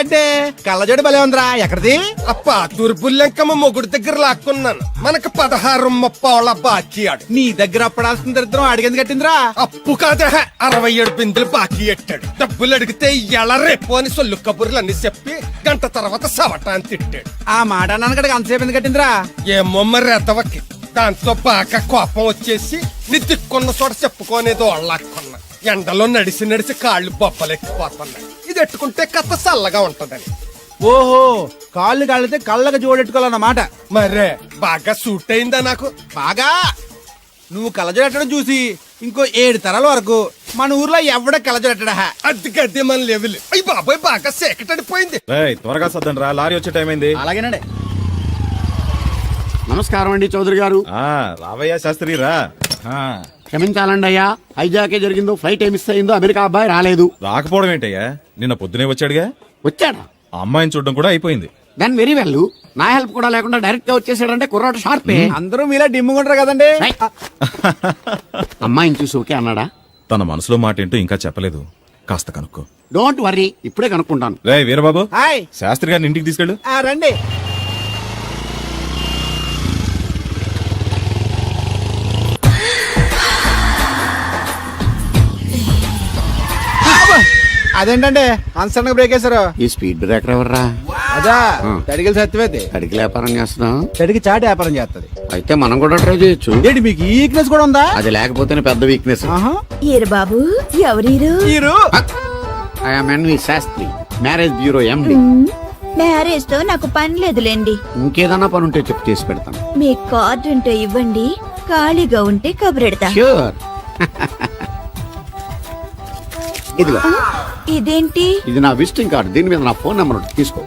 అంటే కళ్ళజోడు భలే ఉందిరా, ఎక్కడిది? అప్ప తూర్పుల్లెంకమ్మ మొగుడు దగ్గర లాక్కున్నాను. మనకు 16 బాకీ ఆడు. నీ దగ్గర అప్పడాల్సిన దరిద్రం అడిగింది కట్టిందిరా. అప్పు కాదా 67 బిందులు బాకీ ఎట్టాడు. డబ్బులు అడిగితే ఎలా రేపు అని సొల్లు కబుర్లు అన్ని చెప్పి గంట తర్వాత సవటాన్ని తిట్టాడు. ఆ మాట అన్నాను అంతసేపు ఎందుకు కట్టిందిరా? ఏమో మరి ఎదవకి. దాంతో బాగా కోపం వచ్చేసి నీ దిక్కున్న చోట చెప్పుకోనేదో వాళ్ళకున్నా. ఎండలో నడిచి నడిచి కాళ్ళు బొబ్బలెక్కిపోతున్నాయి. ఇది ఎట్టుకుంటే కథ చల్లగా ఉంటదని. ఓహో, కాళ్ళు కాళ్ళతే కళ్ళగా జోడెట్టుకోవాలన్నమాట. మరే బాగా సూట్ అయిందా నాకు? బాగా. నువ్వు కళ్ళజోడెట్టడం చూసి ఇంకో 7 తరాల వరకు మన ఊర్లో ఎవడ కళ్ళజోడెట్టడా. అది గడ్డి మన లెవెల్. అయ్యి బాబాయ్ బాగా సేకటడిపోయింది. త్వరగా సర్దండి రా, లారీ వచ్చే టైం అయింది. అలాగేనండి. నమస్కారం అండి చౌదరి గారు. రావయ్యా శాస్త్రి రా. క్షమించాలండి అయ్యా, హైజాకే జరిగిందో, ఫ్లైట్ ఏమి మిస్ అయిందో, అమెరికా అబ్బాయి రాలేదు. రాకపోవడం ఏంటయ్యా, నిన్న పొద్దునే వచ్చాడుగా. వచ్చాడా? ఆ అమ్మాయిని చూడడం కూడా అయిపోయింది. దాని వెరీ వెల్. నా హెల్ప్ కూడా లేకుండా డైరెక్ట్ గా వచ్చేసాడంటే కుర్రాడు షార్పే. అందరూ మీలా డిమ్ముకుంటారు కదండి. అమ్మాయిని చూసి ఓకే అన్నాడా? తన మనసులో మాట ఏంటో ఇంకా చెప్పలేదు, కాస్త కనుక్కో. డోంట్ వర్రీ, ఇప్పుడే కనుక్కుంటాను. రే వీరబాబు, హాయ్. శాస్త్రి గారిని ఇంటికి తీసుకెళ్ళు. రండి. అదేంటంటే అన్సడన్ బ్రేక్ వేశారు. ఈ స్పీడ్ బ్రేకర్ ఎవర్రా? అదా తడిగిలి సత్యవేది. అడిగి వ్యాపారం చేస్తున్నాం. తడికి చాటి వ్యాపారం చేస్తది. అయితే మనం కూడా ట్రై చేయొచ్చు. ఏంటి మీకు ఈ వీక్నెస్ కూడా ఉందా? అది లేకపోతేనే పెద్ద వీక్నెస్. ఏరు బాబు, ఎవరీరు? I'm N V Sastry, marriage bureau MD. Marriage తో నాకు పని లేదులేండి. ఇంకేదన్నా పని ఉంటే చెప్పు, చేసి పెడతాను. మీ కార్డు ఉంటే ఇవ్వండి, ఖాళీగా ఉంటే కబురెడతా. ష్యూర్. ఇదిగో, ఇదేంటి? ఇది నా విజిటింగ్ కార్డు. దీని మీద నా ఫోన్ నెంబర్ ఉంటుంది, తీసుకో.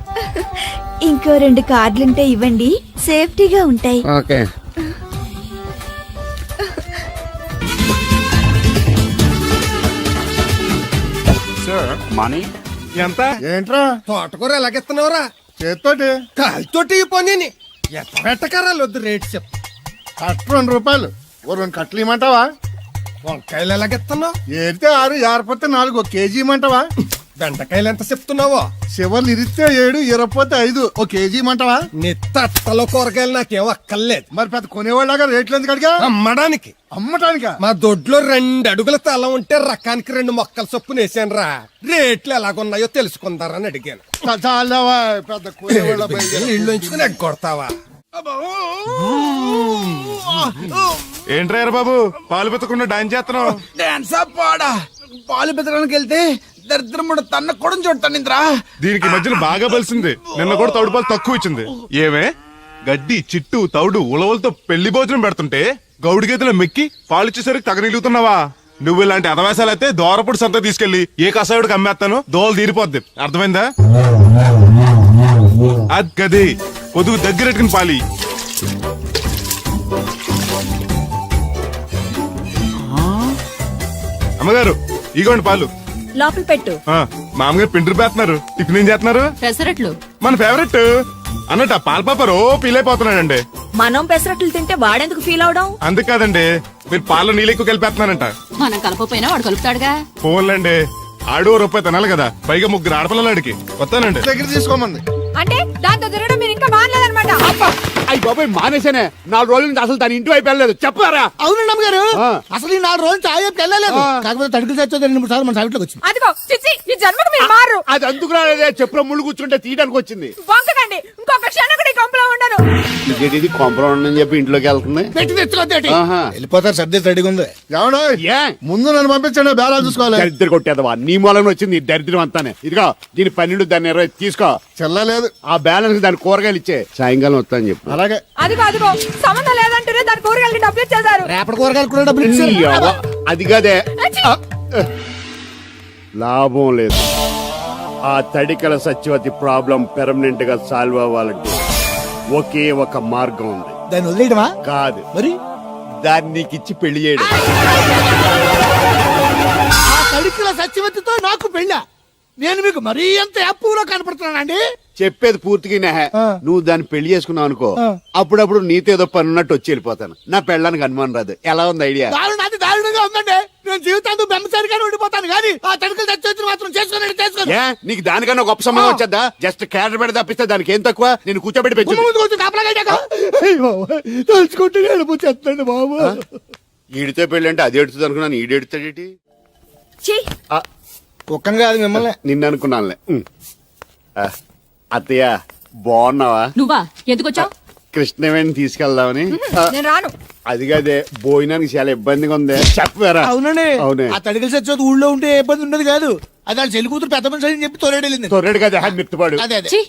ఇంకో 2 కార్డులుంటే ఇవ్వండి, సేఫ్టీగా ఉంటాయి. ఓకే. మనీ ఎంత? ఏంట్రా తోటకూర ఎలాగెత్తున్నావురా? చేత్తోటి కాలితోటి ఈ పని ఎంత పెట్టకరాలు వద్దు, రేటు చెప్పు. కట్ట 2 రూపాయలు. ఓ 2 కట్టలు ఇమ్మంటావా? వంకాయలు ఎలాగెత్తున్నావు? ఏరితే 6, ఏరపోతే 4, 1 కేజీ ఇమ్మంటావా? బెండకాయలు ఎంత చెప్తున్నావో? చివర్లు ఇరిస్తే 7, ఇరపోతే 5, 1 కేజీ ఇమ్మంటావా? నీ తట్టలో కూరగాయలు నాకేం అక్కర్లేదు. మరి పెద్ద కొనేవాళ్ళగా రేట్లు ఎందుకు అడిగా? అమ్మడానికి. అమ్మటానికా? మా దొడ్లో 2 అడుగుల తల ఉంటే రకానికి 2 మొక్కల చొప్పున వేసాను రా. రేట్లు ఎలాగున్నాయో తెలుసుకుందారని అడిగాను. చాలావా పెద్ద కొనేవాళ్ళ ఇల్లు ఎంచుకుని ఎగ్గొడతావా? ఏంట్రా బాబు, పాలు పెత్తకుండా డాన్స్ చేస్తున్నావు? పాలు పెతకడానికి వెళ్తే దరిద్రం తన్న కూడా చూడతాను ఇంద్రా. దీనికి మధ్యలో బాగా బలిసింది. నిన్న కూడా తౌడు పాలు తక్కువ ఇచ్చింది. ఏమే గడ్డి, చిట్టు, తౌడు, ఉలవలతో పెళ్లి భోజనం పెడుతుంటే గౌడి గేదెలో మెక్కి పాలిచ్చేసరికి తగనిలుగుతున్నావా? నువ్వు ఇలాంటి అదవేశాలైతే దోరపుడు సంత తీసుకెళ్లి ఏ కసాయుడికి అమ్మేస్తాను, దోలు తీరిపోద్ది. అర్థమైందా? అది గది పొదుగు దగ్గరెట్టుకుని పాలి. అమ్మగారు ఇగోండి పాలు. లోపల పెట్టు. మామగారు పిండి పేస్తున్నారు. టిఫిన్ ఏం చేస్తున్నారు? పెసరట్లు. మన ఫేవరెట్ అన్నట్టు పాల పాప ఫీల్ అయిపోతున్నాడండి. మనం పెసరట్లు తింటే వాడెందుకు ఫీల్ అవడం? అందుకు కాదండి, మీరు పాలలో నీళ్ళు ఎక్కువ కలిపేస్తున్నారంట. మనం కలపపోయినా వాడు కలుపుతాడుగా. ఫోన్లండి, ఆడు రూపాయి తినాలి కదా, పైగా 3 ఆడపిల్లలు అడిగి వస్తానండి. దగ్గర తీసుకోమంది. అంటే దాంతో తిరగడం మీరు ఇంకా మారలేదన్నమాట. అయ్యి బాబాయ్, మానేసానే. 4 రోజుల నుంచి అసలు తన ఇంటి వైపు వెళ్ళలేదు. చెప్పారా? అవునండి అమ్మగారు, అసలు ఈ 4 రోజులు చాయ్ వెళ్ళలేదు. కాకపోతే తడికి చచ్చోది 2-3 సార్లు మన సైట్లోకి వచ్చింది. అదిగో చిచ్చి, ఈ జన్మకు మీరు మారు. అది అందుకు రాలేదే, చెప్పులో ముళ్ళు కూర్చుంటే తీయడానికి వచ్చింది. వంకకండి, ఇంకొక క్షణం కూడా ఈ కొంపలో ఉండను. ఇది కొంపలో ఉండని చెప్పి ఇంట్లోకి వెళ్తుంది. పెట్టి తెచ్చుకోద్దేటి. ఆహా. వెళ్ళిపోతారు, సర్ది రెడీగా ఉంది. ఏమన్నా ముందు నన్ను పంపించండి, బేరాలు చూసుకోవాలి. దరిద్ర కొట్టేదవా, నీ మూలంలో వచ్చింది ఈ దరిద్రం అంతానే. ఇదిగో దీని 12, దాన్ని 20 తీసుకో. చెల్లలేదు. ఆ బ్యాలెన్స్ దాని కూరగాయలు ఇచ్చే, సాయంకాలం వస్తాను చెప్పు. అలాగే. అదిగో సంబంధం లేదంటూనే దాని కూరగాయలకి డబ్బులు ఇచ్చేశారు. రేపటి కూరగాయలు కూడా డబ్బులు నీ ఇచ్చారు. అవ్వ, అది కదే లాభం లేదు. ఆ తడికల సత్యవతి ప్రాబ్లం పెర్మనెంట్ గా సాల్వ్ అవ్వాలంటే ఒకే ఒక మార్గం ఉంది. దాన్ని వదిలేయడమా? కాదు మరి దాన్ని నీకిచ్చి పెళ్లి చేయడం. ఆ తడికిల సత్యవతితో నాకు పెళ్ళా? నేను మీకు మరీ ఎంత యాప్లో కనపడుతున్నానండి? చెప్పేది పూర్తిగా నువ్వు దాన్ని పెళ్లి చేసుకున్నావు అనుకో, అప్పుడప్పుడు నీతో ఏదో పని ఉన్నట్టు వచ్చి వెళ్ళిపోతాను. నా పెళ్ళానికి అనుమానం రాదు. ఎలా ఉంది ఐడియా? దారుణంగా ఉందండి. నేను జీవితాంతం బెమ్మసారిగానే ఉండిపోతాను కానీ ఆ తడికలు చచ్చి మాత్రం చేసుకోను. ఏ నీకు దానికన్నా గొప్ప సమయం వచ్చేద్దా? జస్ట్ క్యారెట్ పెడితే తప్పిస్తే దానికి ఏం తక్కువ? నేను కూర్చోబెట్టి పెంచు. ముందు కొంచెం కాపలాగా తలుచుకుంటే ఏడిపోతుంది బాబు. ఈడితే పెళ్ళి అంటే అది ఎడుతుంది అనుకున్నాను, ఈడు ఎడుతాడేటి? ఛీ, కుక్కను కాదు మిమ్మల్ని. నిన్ను అనుకున్నానులే. అత్తయ్య బాగున్నావా? నువ్వా ఎందుకొచ్చావు? కృష్ణవేణి తీసుకెళ్దామని. నేను రాను. అది కాదే, భోజనానికి చాలా ఇబ్బందిగా ఉంది. చెప్పారా? అవునండి. అవునే. ఆ తడికలు చచ్చి ఊళ్ళో ఉంటే ఏ ఇబ్బంది ఉండదు కాదు. అది వాళ్ళ చెల్లి కూతురు పెద్ద మనిషి అని చెప్పి తొలడు వెళ్ళింది. తొర్రెడు కదా మిత్తుపాడు. అదే అదే ఛీ,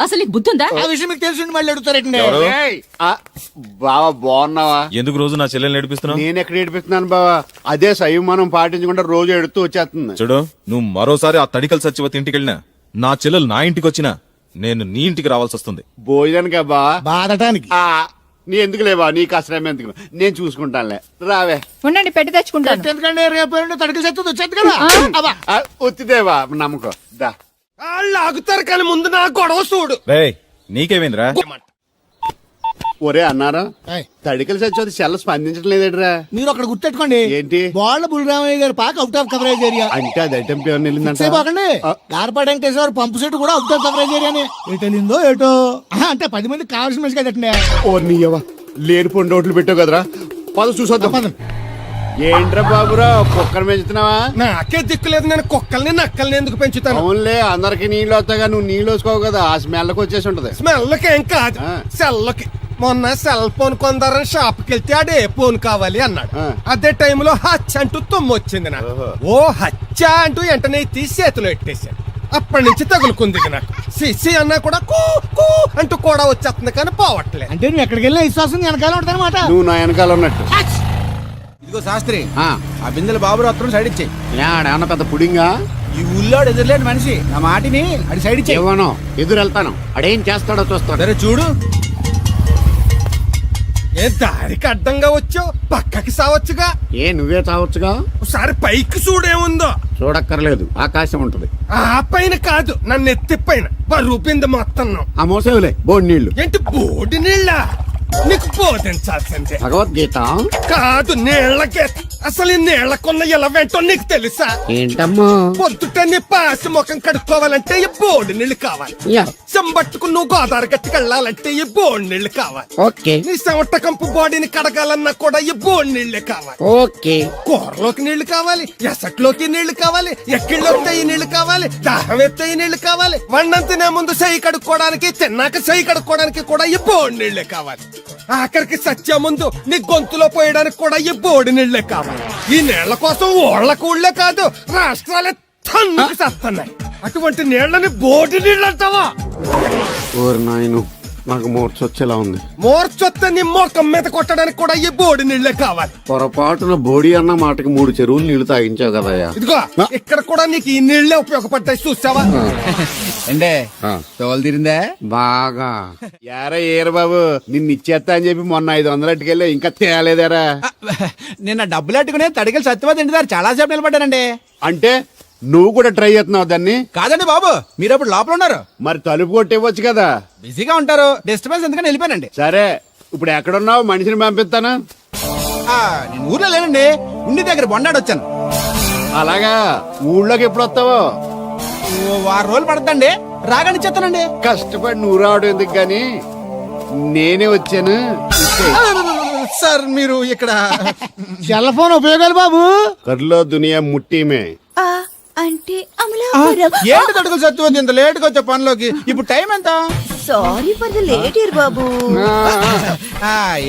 అసలు నీకు బుద్ధి ఉందా? ఆ విషయం మీకు తెలిసి మళ్ళీ అడుగుతారండి. ఏయ్, బావా బాగున్నావా? ఎందుకు రోజు నా చెల్లెల్ని నడిపిస్తున్నావు? నేను ఎక్కడ ఏడిపిస్తున్నాను బావా? అదే సంయమనం పాటించకుండా రోజు ఎడుతూ వచ్చేస్తుంది. చూడు, నువ్వు మరోసారి ఆ తడికల సత్యవతి ఇంటికి వెళ్ళినా, నా చెల్లెలు నా ఇంటికి వచ్చినా, నేను నీ ఇంటికి రావాల్సి వస్తుంది. భోజనానికి బావా? బాధటానికి. నీ ఎందుకు లేవా? నీకు అసలు ఎందుకు? నేను చూసుకుంటానులే, రావే. ఉండండి, పెట్టి తెచ్చుకుంటాను. ఎందుకంటే రేపు తడికలు చచ్చి వచ్చేది కదా. అబ్బా. వచ్చిదేవా నమ్మకం. దా వాళ్ళు ఆగుతారు కానీ ముందు నా గొడవ చూడు. రేయ్, నీకేమైందిరా? ఒరే అన్నారా, ఏయ్. తడికలు చచ్చి సెల్ల స్పందించడం లేదేట్రా? మీరు అక్కడ గుర్తెట్టుకోండి. ఏంటి? బాళ్ళ బుల్రామయ్య గారి పాక అవుట్ ఆఫ్ కవరేజ్ ఏరియా. అంటే అది ఐటమ్ పేరు వెళ్ళిందంట. సేపాకండి గార్పాడు వెంకటేశ్వర పంపు సెట్ కూడా అవుట్ ఆఫ్ కవరేజ్ ఏరియానే. ఎటు వెళ్ళిందో ఏటో. అంటే 10 మంది కావాల్సిన మనిషి కదండి. ఓ నీయవా, లేని పొండి ఓట్లు పెట్టావు కదరా. పద చూసొద్దాం. ఏంట్రా బాబురా, కుక్కర్ పెంచుతున్నావా? నాకే దిక్కులేదు, నేను కుక్కల్ని నక్కల్ని ఎందుకు పెంచుతాను? అవునులే, అందరికి నీళ్ళు వస్తాగా, నువ్వు నీళ్ళు వేసుకోవు కదా, ఆ స్మెల్కి వచ్చేసి ఉంటది. స్మెల్కి ఏం కాదు, ఆ. సెల్లకి. మొన్న సెల్ ఫోన్ కొందరని షాప్కి వెళ్తే ఆడే ఫోన్ కావాలి అన్నాడు. ఆ. అదే టైంలో హచ్చ అంటూ తుమ్మొచ్చింది నాకు. ఓ హచ్చ అంటూ వెంటనే తీసి చేతిలో ఎట్టేశాను. అప్పటి నుంచి తగులుకుంది ఇది నాకు. సిసి అన్నా కూడా కూ కూ అంటూ కూడా వచ్చేస్తుంది కానీ పోవట్లేదు. అంటే నువ్వు ఎక్కడికి వెళ్ళినా విశ్వాసం వెనకాల ఉంటానమాట. నువ్వు నా వెనకాల ఉన్నట్టు. ఇదిగో శాస్త్రి, ఆ, ఆ బిందెల బాబు అత్తరం సైడ్ ఇచ్చేయి. ఏమన్నా పెద్ద పుడింగా? ఈ ఊళ్ళో ఎదురులేని మనిషి, నా మాటిని అది సైడ్ ఇచ్చేయి. ఏమనో ఎదురు వెళ్తాను, అడేం చేస్తాడో చూస్తాడు. సరే చూడు. ఏ దారికి అడ్డంగా వచ్చావు, పక్కకి సావచ్చుగా. ఏ నువ్వే చావచ్చుగా. ఒకసారి పైకి చూడేముందో. చూడక్కర్లేదు, ఆకాశం ఉంటది. ఆ పైన కాదు, నన్ను ఎత్తి పైన రూపింది మొత్తం. ఆ మోసేవులే బోడి నీళ్లు. ఏంటి బోడి నీళ్ళ? నీకు బోధించాల్సిందే. భగవద్గీత కాదు, నీళ్ళకే. అసలు ఈ నీళ్ళకున్న ఇలా వెంటో నీకు తెలుసా? ఏంటమ్మా? పొద్దుట నీ పాసి ముఖం కడుక్కోవాలంటే ఈ బోడి నీళ్లు కావాలి. యా. చెంబట్టుకు నువ్వు గోదావరి గట్టుకు వెళ్ళాలంటే ఈ బోడి నీళ్లు కావాలి. ఓకే నీ చెమట కంపు బాడీని కడగాలన్నా కూడా ఈ బోడి నీళ్లే కావాలి. ఓకే. కూరలోకి నీళ్లు కావాలి, ఎసట్లోకి నీళ్లు కావాలి, ఎక్కిళ్ళొస్తే ఈ నీళ్లు కావాలి, దాహం ఎత్తే ఈ నీళ్లు కావాలి. వండం తినే ముందు చెయ్యి కడుక్కోవడానికి, తిన్నాక చెయ్యి కడుక్కోవడానికి కూడా ఈ బోడి నీళ్లే కావాలి. ఆఖరికి సత్య ముందు నీ గొంతులో పోయడానికి కూడా ఈ బోడి నీళ్లే కావాలి. ఈ నీళ్ల కోసం ఓళ్లకు ఊళ్ళే కాదు, రాష్ట్రాలే తన్నుకు చేస్తున్నాయి. అటువంటి నీళ్లని బోడి నీళ్ళు అంటావా? ఓరి నాయను, నాకు మూర్చొచ్చేలా ఉంది. మోర్చొత్తే నీ మొఖం మీద కొట్టడానికి కూడా ఈ బోడి నీళ్లే కావాలి. పొరపాటున బోడి అన్న మాటకి 3 చెరువులు నీళ్లు తాగించావు కదయ్యా. ఇదిగో ఇక్కడ కూడా నీకు ఈ నీళ్లే ఉపయోగపడ్డాయి, చూసావా? అంటే ఆ. తోలు తీరిందా? బాగా. యారా ఏరు బాబు, నిన్ను ఇచ్చేస్తా అని చెప్పి మొన్న 500 అట్టుకెళ్ళి ఇంకా తేలేదారా? నిన్న డబ్బులు అట్టుకునే తడికలు సత్యవతి ఇంటి దగ్గర చాలా సేపు నిలబడ్డానండి. అంటే నువ్వు కూడా ట్రై చేస్తున్నావు దాన్ని? కాదండి బాబు, మీరు అప్పుడు లోపల ఉన్నారు, మరి తలుపు కొట్టివ్వచ్చు కదా. బిజీగా ఉంటారు, డిస్టర్బెన్స్ ఎందుకని వెళ్ళిపోయానండి. సరే, ఇప్పుడు ఎక్కడున్నావు? మనిషిని పంపిస్తానా? నేను ఊర్లో లేనండి, ఉండి దగ్గర బొండాడు వచ్చాను. అలాగా, ఊళ్ళోకి ఎప్పుడు వస్తావో? 6 రోజులు పడుతుందండి, రాగానే చెప్తానండి. కష్టపడి నువ్వు రావడం ఎందుకు గాని, నేనే వచ్చాను. సార్ మీరు ఇక్కడ సెల్ ఫోన్ ఉపయోగాలు బాబు. కర్లో దునియా ముట్టిమే. ఆ, అంటే అమలాపురం. ఏంటి తడుకులు సత్యవతి ఇంత లేట్ గా వచ్చే పనిలోకి? ఇప్పుడు టైం ఎంత? Sorry for the late year బాబు.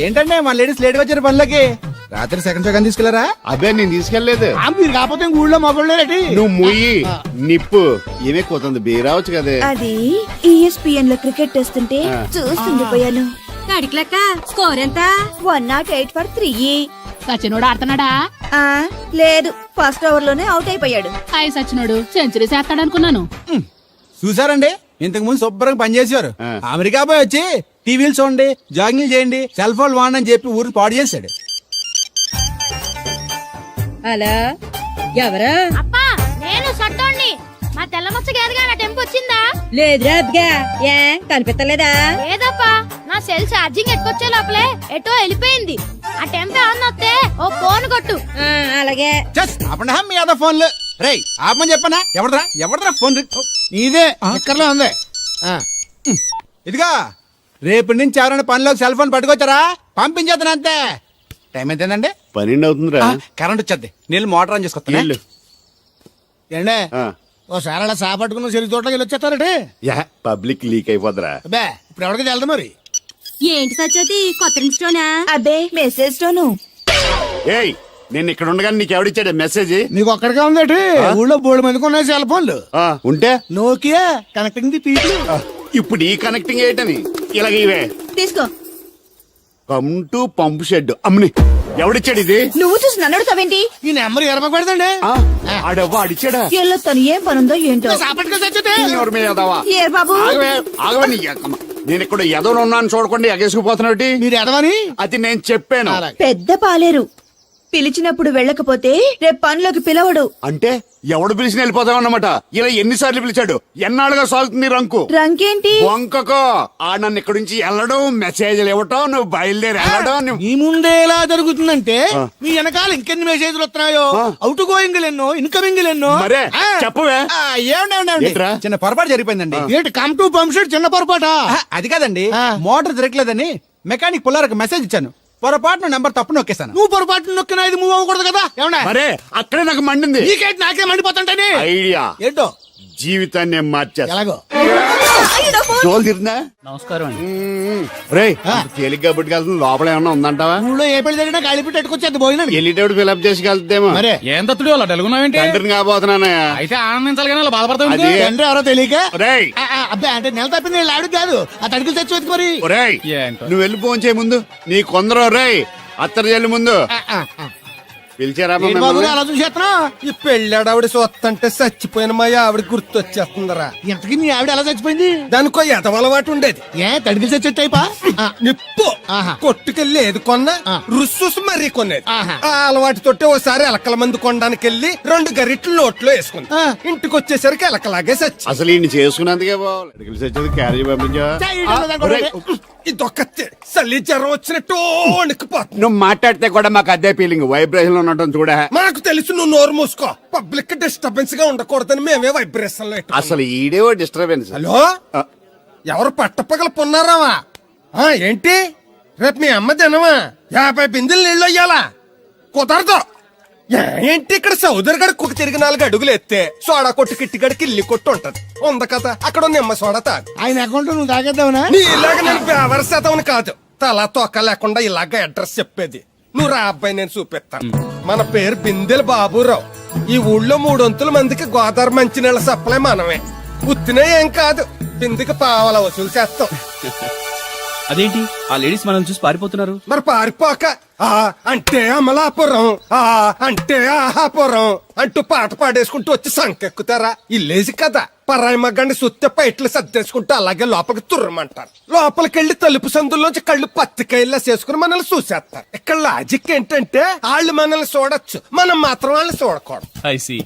ఏంటంటే మా లేడీస్ లేట్ గా వచ్చారు పనిలోకి. రాత్రి సెకండ్ షో తీసుకెళ్లారా? అదే నేను తీసుకెళ్లేదు. మీరు కాకపోతే ఇంక ఊళ్ళో మగోళ్ళేటి. నువ్వు ముయ్యి నిప్పు ఏమే కోతుంది బీరావచ్చు కదే. అది ESPN లో క్రికెట్ టెస్తుంటే చూస్తుండిపోయాను. కాడికి స్కోర్ ఎంత? 108 for 3. సచినోడు ఆడుతున్నాడా? లేదు, ఫస్ట్ ఓవర్ లోనే అవుట్ అయిపోయాడు. హాయ్ సచినోడు సెంచరీ చేస్తాడనుకున్నాను. చూసారండి, ఇంతకు ముందు శుభ్రంగా పనిచేసేవారు. ఆ. అమెరికా పోయి వచ్చి టీవీలు చూడండి, జాగింగ్ చేయండి, సెల్ ఫోన్ వాడని చెప్పి ఊరు పాడు చేశాడు. అలా ఎవరా? అప్పా, నేను సట్టోణ్ణి. మా తెల్ల మచ్చ గేదగా నా టెంపు వచ్చిందా? లేదురా అబ్బగా, ఏ కనిపెత్తలేదా? లేదప్పా, నా సెల్ ఛార్జింగ్ ఎట్టుకొచ్చే లోపలే ఎటో వెళ్ళిపోయింది. ఆ టెంపే అన్న వస్తే ఓ ఫోన్ కొట్టు. ఆ, అలాగే జస్ట్ ఆపండి మీ అదో ఫోన్లు. రేయ్ ఆపమని చెప్పనా? ఎవడరా ఫోన్ రింగ్? నీదే ఎక్కర్లో ఉంది. ఇదిగా రేపటి నుంచి ఎవరైనా పనిలోకి సెల్ ఫోన్ పట్టుకొచ్చారా పంపించేద్దాను అంతే. టైం ఎంతేందండి? 12 అవుతుందిరా. కరెంట్ వచ్చేది. నీళ్ళు మోటార్ ఆన్ చేసుకొస్తాను. వెళ్ళు. ఏండే ఆ. ఓసారి అలా సాపట్టుకున్న చెరుకు తోటలోకి వెళ్ళి వచ్చేస్తారటే. యా పబ్లిక్ లీక్ అయిపోద్రా. అబ్బే ఇప్పుడు ఎవరికి వెళ్దాం మరి. ఏంటి సత్యవతి కొత్త రింగ్స్టోనా? అబ్బే మెసేజ్ తోను. ఏయ్ నేను ఇక్కడ ఉండగానే నీకు ఎవడిచ్చాడు మెసేజ్? నీకు ఒక్కడిగా ఉందేటి? ఊళ్ళో 3 మందికి ఉన్నాయి సెల్ ఫోన్లు. ఉంటే నోకియా కనెక్టింగ్ ది పీపుల్. ఇప్పుడు ఈ కనెక్టింగ్ ఏంటని ఇలాగ ఇవే తీసుకో. Come to pump shed. అమ్మని ఎవడిచ్చాడు ఇది? నువ్వు చూసి నన్ను అడుగుతావేంటి? ఈ నెంబర్ ఎరప పెడదండి. ఆడవ్వ అడిచాడా? ఎల్లో తను ఏం పనుందో ఏంటో. సాపట్టుకు చచ్చితే ఎవరి మీద ఎదవా? ఏ బాబు ఆగవే నీ ఎక్కమ్మ. నేను ఇక్కడ ఎదవను ఉన్నాను చూడకుండా ఎగేసుకుపోతున్నాడు. మీరు ఎడవని అది నేను చెప్పాను. పెద్ద పాలేరు. పిలిచినప్పుడు వెళ్ళకపోతే రేపు పనిలోకి పిలవడు. అంటే ఎవడు పిలిచిన వెళ్ళిపోతామన్నమాట. ఇలా ఎన్నిసార్లు పిలిచాడు? ఎన్నాళ్ళుగా సాగుతుంది రంకు? రంకేంటి? వంకకో ఆ నన్ను ఇక్కడ నుంచి వెళ్ళడం, మెసేజ్లు ఇవ్వటం, నువ్వు బయలుదేరి వెళ్ళడం. మీ ముందే ఎలా జరుగుతుందంటే మీ వెనకాల ఇంకెన్ని మెసేజ్లు వస్తున్నాయో. అవుట్ గోయింగ్ ఎన్నో, ఇన్కమింగ్ ఎన్నో. మరే చెప్పవే. ఏమండి ఏంట్రా? చిన్న పొరపాటు జరిగిపోయిందండి. ఏంటి కమ్ టు పంప్ షెడ్ చిన్న పొరపాట? అది కాదండి, మోటార్ తిరగలేదని మెకానిక్ పుల్లారకు మెసేజ్ ఇచ్చాను. పొరపాటున నెంబర్ తప్పు నొక్కేశాను. నువ్వు పొరపాటు నొక్కిన ఇది మూవ్ అవ్వకూడదు కదా. ఏమన్నా మరే అక్కడే నాకు మండింది. నీకేంటి నాకే మండిపోతుంటని ఐడియా ఏంటో జీవితాన్ని మార్చేస్తా. ఎలాగో జోలు తిరిగిందా? నమస్కారం అండి. రే తేలిగ్గా పుట్టుకెళ్తుంది. లోపల ఏమన్నా ఉందంటావా? ఊళ్ళో ఏ పెళ్లి జరిగినా కలిపి పెట్టుకొచ్చేది భోజనం. వెళ్ళేటప్పుడు ఫిలప్ చేసి వెళ్తేమో. మరే ఏం తత్తుడు అలా డలుగున్నావేంటి? తండ్రిని కాబోతున్నానయ్యా. అయితే ఆనందించాలి కానీ అలా బాధపడతావు. అది తండ్రి ఎవరో తెలియక. రేయ్ అబ్బా అంటే నెల తప్పింది వీళ్ళు ఆవిడ కాదు. ఆ తడికి తెచ్చి వెతుకు మరి. ఒరేయ్ ఏంటో. నువ్వు వెళ్ళి ఫోన్ చేయ ముందు నీ కొందరు. రేయ్ అత్తరు చెల్లి ముందు పిలిచారా ఏంటి బాబు అలా చూసేస్తున్నా? ఈ పెళ్ళాడావిడ సొత్తంటే చచ్చిపోయిన మా ఆవిడ గుర్తొచ్చేస్తుందరా. ఇంతకీ మీ ఆవిడ ఎలా చచ్చిపోయింది? దానికో ఎదవలవాటు ఉండేది. ఏ తడికి తెచ్చి టైపా? నిప్పు ఆహా. కొట్టుకెళ్ళి ఏది కొన్నా రుస్సుస్ మరీ కొనేది. ఆహా. ఆ అలవాటు తోటి ఓసారి ఎలకల మందు కొనడానికి వెళ్ళి 2 గరిట్లు నోట్లో వేసుకుంది. ఇంటికి వచ్చేసరికి ఎలకలాగే సచ్చి. అసలు ఈయన చేసుకున్నందుకే బాగా క్యారేజ్ పంపించా. ఇదొక చలి జ్వరం వచ్చినట్టు వణికిపోతుంది. నువ్వు మాట్లాడితే కూడా మాకు అదే ఫీలింగ్ వైబ్రేషన్ ఉండటం చూడ. మాకు తెలుసు నువ్వు నోరు మూసుకో. పబ్లిక్ డిస్టర్బెన్స్ గా ఉండకూడదని మేమే వైబ్రేషన్ లో పెట్టాం. అసలు ఈడేవో డిస్టర్బెన్స్. హలో ఎవరు పట్టపగల పొన్నారావా? ఏంటి రేపు మీ అమ్మ జనమా 50 బిందెలు నీళ్ళు అయ్యాలా? కుదరదు. ఏంటి ఇక్కడ సౌదరి గడ కుక్క తిరిగి 4 అడుగులు ఎత్తే సోడా కొట్టు కిట్టిగడికి ఇల్లి కొట్టు ఉంటది. ఉంది కదా అక్కడ నిమ్మ సోడా తాగు. ఆయన అకౌంట్ నువ్వు తాగేద్దావునా? నీ ఇలాగ నేను వ్యవరసేతవని కాదు. తల తోక లేకుండా ఇలాగ అడ్రస్ చెప్పేది. నువ్వు రా అబ్బాయి నేను చూపిస్తాను. మన పేరు బిందెల బాబురావు. ఈ ఊళ్ళో 300 మందికి గోదావరి మంచినీళ్ళ సప్లై మనమే. ఉత్తినే ఏం కాదు. బిందెకి పావలా వసూలు చేస్తాం. అదేంటి ఆ లేడీస్ మనల్ని చూసి పారిపోతున్నారు? మరి పారిపోక అంటే అమలాపురం, అంటే ఆహాపురం అంటూ పాట పాడేసుకుంటూ వచ్చి సంకెక్కుతారా? ఇల్లేసి కదా. పరాయి మగ్గండి సుత్తే పైట్లు సర్దేసుకుంటూ అలాగే లోపలికి తుర్రమంటారు. లోపలికెళ్లి తలుపు సందుల్లోంచి కళ్ళు పత్తికాయల్లా చేసుకుని మనల్ని చూసేస్తారు. ఇక్కడ లాజిక్ ఏంటంటే వాళ్ళు మనల్ని చూడొచ్చు, మనం మాత్రం వాళ్ళని చూడకూడదు. ఐసి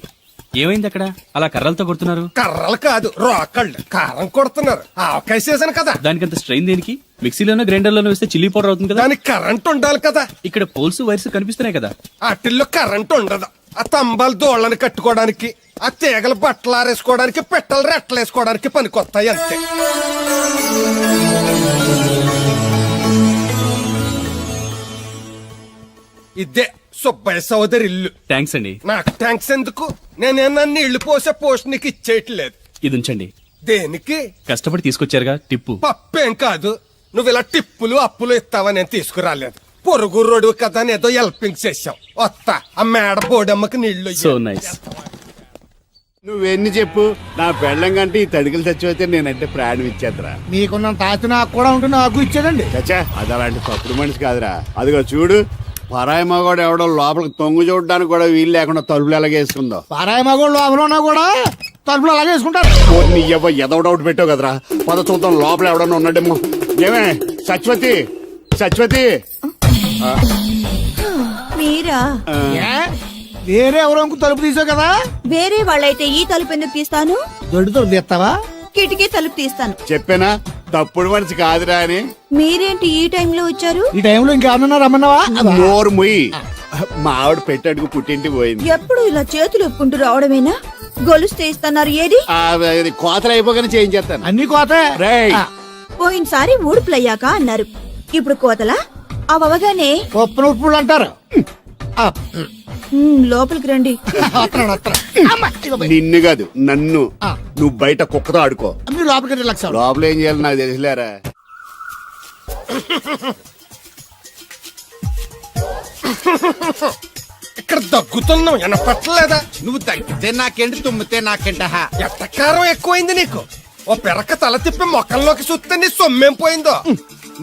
ఏమైంది అక్కడ అలా కర్రలతో కొడుతున్నారు? కర్రలు కాదు రోకళ్ళు కారం కొడుతున్నారు. ఆవకాయ సీజన్ కదా. దానికంత స్ట్రెయిన్ దేనికి? మిక్సీలోనో గ్రైండర్ లోనో వేస్తే చిల్లీ పౌడర్ అవుతుంది కదా. దానికి కరెంట్ ఉండాలి కదా. ఇక్కడ పోల్స్ వైర్స్ కనిపిస్తున్నాయి కదా. వాటిల్లో కరెంట్ ఉండదు. ఆ తంబాలు దోళ్ళని కట్టుకోవడానికి, ఆ తీగలు బట్టలు ఆరేసుకోవడానికి, పెట్టలు రెట్టలు వేసుకోవడానికి పనికొస్తాయి అంతే. ఇదే సుబ్బయ్య సోదరి ఇల్లు. థ్యాంక్స్ అండి. నాకు థ్యాంక్స్ ఎందుకు? నేనేనా నీళ్లు పోసే పోస్ట్ నీకు ఇచ్చేయట్లేదు. ఇది ఉంచండి. దేనికి? కష్టపడి తీసుకొచ్చారుగా టిప్పు. పప్పేం కాదు. నువ్వు ఇలా టిప్పులు అప్పులు ఇస్తావని నేను తీసుకురాలేదు. పొరుగు రోడ్డు కదా అని ఏదో హెల్పింగ్ చేసావు. వస్తా ఆ మేడ బోడమ్మకి నీళ్లు. So nice. నువ్వెన్ని చెప్పు, నా పెళ్ళం కంటే ఈ తడికలు చచ్చిపోతే నేనంటే ప్రాణం ఇచ్చేద్దరా. మీకున్నంత ఆస్తి నాకు కూడా ఉంటుంది, నాకు ఇచ్చేదండి. చచ్చా అది అలాంటి తప్పుడు మనిషి కాదురా. అదిగో చూడు, పరాయి మగవాడు ఎవడో లోపలికి తొంగు చూడడానికి కూడా వీలు లేకుండా తలుపులు ఎలాగేసుకుందో. పారాయి మగోళ్ళు లోపల ఉన్నా కూడా తలుపులు అలాగే వేసుకుంటారు. నీ ఎదో డౌట్ పెట్టావు కదరా. పద చూద్దాం లోపల ఎవడన్నా ఉన్నాడేమో. ఏమే సత్యవతి, సత్యవతి. మీరా? వేరే ఎవరో తలుపు తీసావు కదా. వేరే వాళ్ళైతే ఈ తలుపు ఎందుకు తీస్తాను? దొడ్డు తలుపు తీస్తావా? కిటికీ తలుపు తీస్తాను. చెప్పానా తప్పుడు మనిషి కాదురా అని మీరేంటి ఈ టైంలో వచ్చారు? ఈ టైంలో ఇంకేమన్నా రమ్మన్నావా? నోరు ముయ్యి. మా ఆవిడ పెట్టడుకు పుట్టింటి పోయింది. ఎప్పుడు ఇలా చేతులు ఒప్పుకుంటూ రావడమేనా? గొలుస్తే ఇస్తున్నారు ఏది? అది కోతలు అయిపోగానే చేయించేస్తాను. అన్ని కోతే. రేయ్ పోయినసారి ఊడుపులయ్యాక అన్నారు, ఇప్పుడు కోతలా? అవగానే ఉప్పును ఉప్పులు అంటారు. లోపలికి రండి. నిన్ను కాదు నన్ను. నువ్వు బయట కుక్కతో ఆడుకో. మీరు లోపలికి రిలాక్స్ అవ్వండి. లోపల ఏం చేయాలి నాకు తెలిసిలేరా. ఇక్కడ దగ్గుతున్నావు వినపట్టలేదా? నువ్వు తగ్గితే నాకేంటి, తుమ్మితే నాకేంట? ఎట్టకారం ఎక్కువైంది నీకు. ఓ పెరక తల తిప్పి మొక్కల్లోకి చూస్తే నీ సొమ్మేం పోయిందో.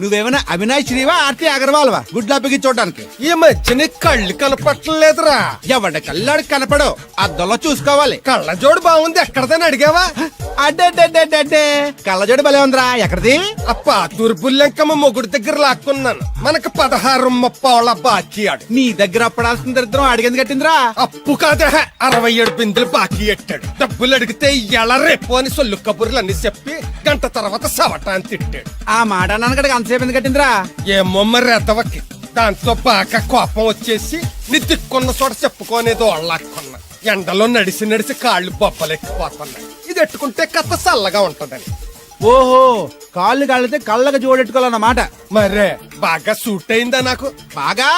నువ్వేమైనా అవినాష్ శ్రీవా, ఆర్తి అగర్వాల్వా గుడ్లా బిగి చూడడానికి? ఈ మధ్య నీ కళ్ళు కనపట్టలేదురా. ఎవడ కళ్ళాడు కనపడవు, అద్దంలో చూసుకోవాలి. కళ్ళజోడు బాగుంది, ఎక్కడదని అడిగావా? అడ్డే కళ్ళజోడు భలే ఉందిరా. ఎక్కడిది? అప్ప తూర్పుల్లెంకమ్మ మొగుడు దగ్గర లాక్కున్నాను. మనకు 16 బాకీ ఆడు. నీ దగ్గర అప్పడాల్సిన దరిద్రం అడిగింది కట్టిందిరా. అప్పు కాదే 67 బిందులు బాకీ ఎట్టాడు. డబ్బులు అడిగితే ఎలా రేపు అని సొల్లు కబుర్లు అన్ని చెప్పి గంట తర్వాత సవటాన్ని తిట్టాడు. ఆ మాట అన్నాను అంతసేపు ఎందుకు కట్టిందిరా? ఏమో మరి ఎదవకి. దాంతో బాగా కోపం వచ్చేసి నీ దిక్కున్న చోట చెప్పుకోనేదో వాళ్ళకున్నా. ఎండలో నడిచి కాళ్ళు బొబ్బలెక్కిపోతున్నాయి. ఇది ఎట్టుకుంటే కథ చల్లగా ఉంటదని. ఓహో, కాళ్ళు కాళ్ళతే కళ్ళకు జోడెట్టుకోవాలన్నమాట. మరే బాగా సూట్ అయిందా నాకు? బాగా.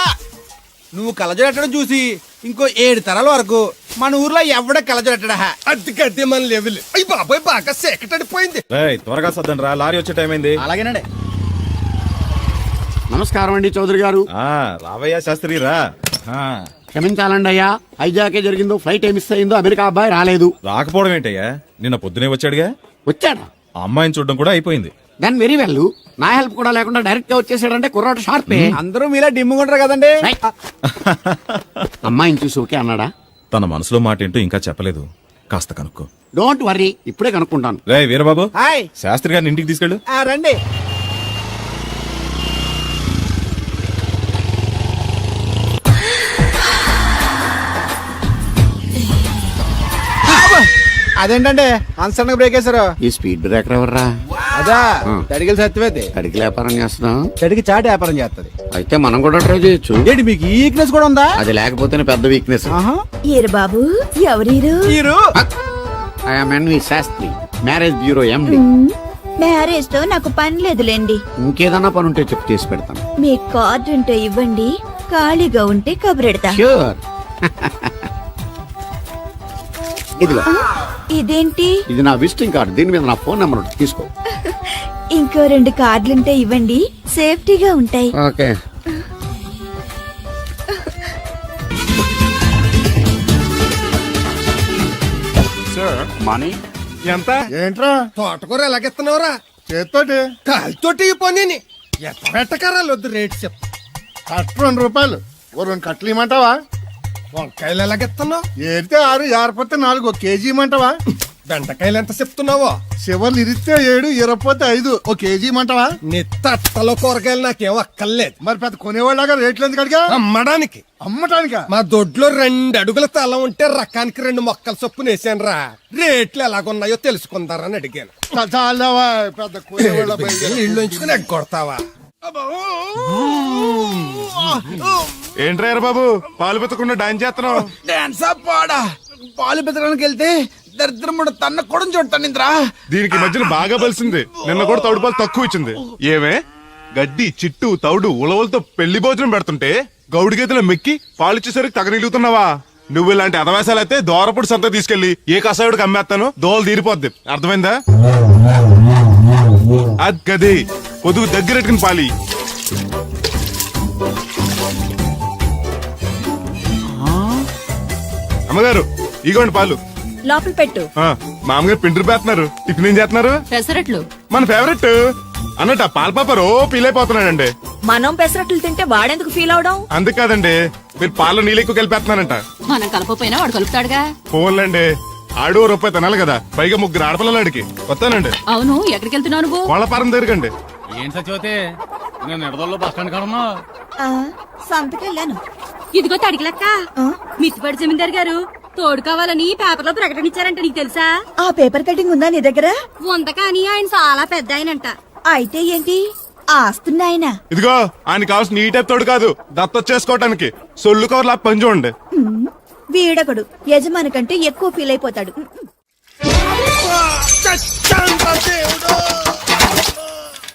నువ్వు కళ్ళజోడెట్టడం చూసి ఇంకో 7 తరాల వరకు మన ఊర్లో ఎవడ కళ్ళజోడెట్టడా? అది గడ్డి మన లెవెల్. అయ్యి బాబాయ్ బాగా సేకటడిపోయింది. త్వరగా సర్దండి రా, లారీ వచ్చే టైం అయింది. అలాగేనండి. నమస్కారం అండి చౌదరి గారు. రావయ్యా శాస్త్రి రా. క్షమించాలండి అయ్యా, హైజాకే జరిగిందో, ఫ్లైట్ ఏ మిస్ అయిందో, అమెరికా అబ్బాయి రాలేదు. రాకపోవడం ఏంటయ్యా, నిన్న పొద్దునే వచ్చాడుగా. వచ్చాడా? ఆ అమ్మాయిని చూడడం కూడా అయిపోయింది. దాని వెరీ వెల్. నా హెల్ప్ కూడా లేకుండా డైరెక్ట్ గా వచ్చేసాడంటే కుర్రాడు షార్పే. అందరూ మీలా డిమ్ముకుంటారు కదండి. అమ్మాయిని చూసి ఓకే అన్నాడా? తన మనసులో మాట ఏంటో ఇంకా చెప్పలేదు, కాస్త కనుక్కో. డోంట్ వర్రీ, ఇప్పుడే కనుక్కుంటాను. రే వీరబాబు, హాయ్. శాస్త్రి గారిని ఇంటికి తీసుకెళ్ళు. రండి. అదేంటంటే అన్సడన్ బ్రేక్ వేశారు? ఈ స్పీడ్ బ్రేకర్ ఎవర్రా? అదా తడిగిల సత్యవేతి. అడిగి వ్యాపారం చేస్తున్నాం. తడికి చాటి వ్యాపారం చేస్తది. అయితే మనం కూడా ట్రై చేయొచ్చు. ఏంటి మీకు ఈ వీక్నెస్ కూడా ఉందా? అది లేకపోతేనే పెద్ద వీక్నెస్. ఈరు బాబు, ఎవరీరు? I'm N V Sastry, marriage bureau MD. Marriage తో నాకు పని లేదులేండి. ఇంకేదన్నా పని ఉంటే చెప్పు, చేసి పెడతాను. మీ కార్డు ఉంటే ఇవ్వండి, ఖాళీగా ఉంటే కబురెడతా. ష్యూర్. ఇదిగో. ఇదేంటి? ఇది నా విజిటింగ్ కార్డు. దీని మీద నా ఫోన్ నెంబర్ ఉంటుంది, తీసుకో. ఇంకో 2 కార్డులుంటే ఇవ్వండి, సేఫ్టీగా ఉంటాయి. ఓకే. మనీ ఎంత? ఏంట్రా తోటకూర ఎలాగెత్తున్నావురా? చేత్తోటి కాలుతోటి ఈ పని ఎట్టబెట్టకరాలు వద్దు, రేటు చెప్పు. కట్ట 2 రూపాయలు. ఓ 2 కట్టలు ఇమ్మంటావా? వంకాయలు ఎలాగెత్తున్నావు? ఏరితే 6, ఏరపోతే 4. 1 కేజీ ఇమ్మంటావా? బెండకాయలు ఎంత చెప్తున్నావో? చివర్లు ఇరిస్తే 7, ఇరపోతే 5. 1 కేజీ ఇమ్మంటావా? నీ తట్టలో కూరగాయలు నాకేం అక్కర్లేదు. మరి పెద్ద కొనేవాళ్ళగా రేట్లు ఎందుకు అడిగా? అమ్మడానికి. అమ్మటానికా? మా దొడ్లో 2 అడుగుల తల ఉంటే రకానికి 2 మొక్కల చొప్పున వేసాను రా. రేట్లు ఎలాగున్నాయో తెలుసుకుందారని అడిగాను. చాలావా పెద్ద కొనేవాళ్ళ ఇల్లు ఉంచుకుని ఎగ్గొడతావా? ఏంట్రా బాబు, పాలు పెత్తకుండా డాన్స్ చేస్తున్నావు? డాన్సా పాడా? పాలు పెతకడానికి వెళ్తే దరిద్రముడు తన్న కూడా చూడతానింద్రా. దీనికి మధ్యన బాగా బలిసింది. నిన్న కూడా తౌడు పాలు తక్కువ ఇచ్చింది. ఏమే గడ్డి చిట్టు తౌడు ఉలవలతో పెళ్లి భోజనం పెడుతుంటే గౌడి గేదెల మెక్కి పాలిచ్చేసరికి తగనిలుగుతున్నావా? నువ్వు ఇలాంటి అదవేశాలు అయితే దోరపుడు సంత తీసుకెళ్లి ఏ కసాయుడికి అమ్మేస్తాను, దోలు తీరిపోద్ది. అర్థమైందా? అది గది పొదుగు దగ్గరెట్టుకుని పాలి. అమ్మగారు ఇగోండి పాలు. లోపల పెట్టు. మామగారు పిండి పేస్తున్నారు. టిఫిన్ ఏం చేస్తున్నారు? పెసరట్లు. మన ఫేవరెట్ అన్నట్టు ఆ పాల పాప రో ఫీల్ అయిపోతున్నాడండి. మనం పెసరట్లు తింటే వాడెందుకు ఫీల్ అవడం? అందుకాదండి, మీరు పాలు నీళ్ళు ఎక్కువ కలిపేస్తున్నారంట. మనం కలపపోయినా వాడు కలుపుతాడుగా. ఫోన్లండి, ఆడు రూపాయి తినాలి కదా, పైగా 3 ఆడపిల్లలు అడిగి వస్తానండి. అవును, ఎక్కడికి వెళ్తున్నావు నువ్వు? వాళ్ళ పారం దగ్గరకండి. ఏం సచివతే, నేను నిడదల్లో బస్ స్టాండ్ కాడన్నా. సంతకెళ్ళాను. ఇదిగో తడికిలక్క, మిత్తిపడి జమీందార్ గారు తోడు కావాలని పేపర్లో ప్రకటన ఇచ్చారంట. నీకు తెలుసా? ఆ పేపర్ కటింగ్ ఉందా నీ దగ్గర? ఉంద కానీ ఆయన చాలా పెద్ద ఆయనంట. అయితే ఏంటి ఆస్తున్నాయన ఇదిగో ఆయన కావాల్సిన ఈ టైప్ తోడు కాదు దత్త చేసుకోవటానికి సొల్లు కవర్లా పని చూడండి. వీడకడు యజమాని కంటే ఎక్కువ ఫీల్ అయిపోతాడు. చచ్చాండ్రా దేవుడు.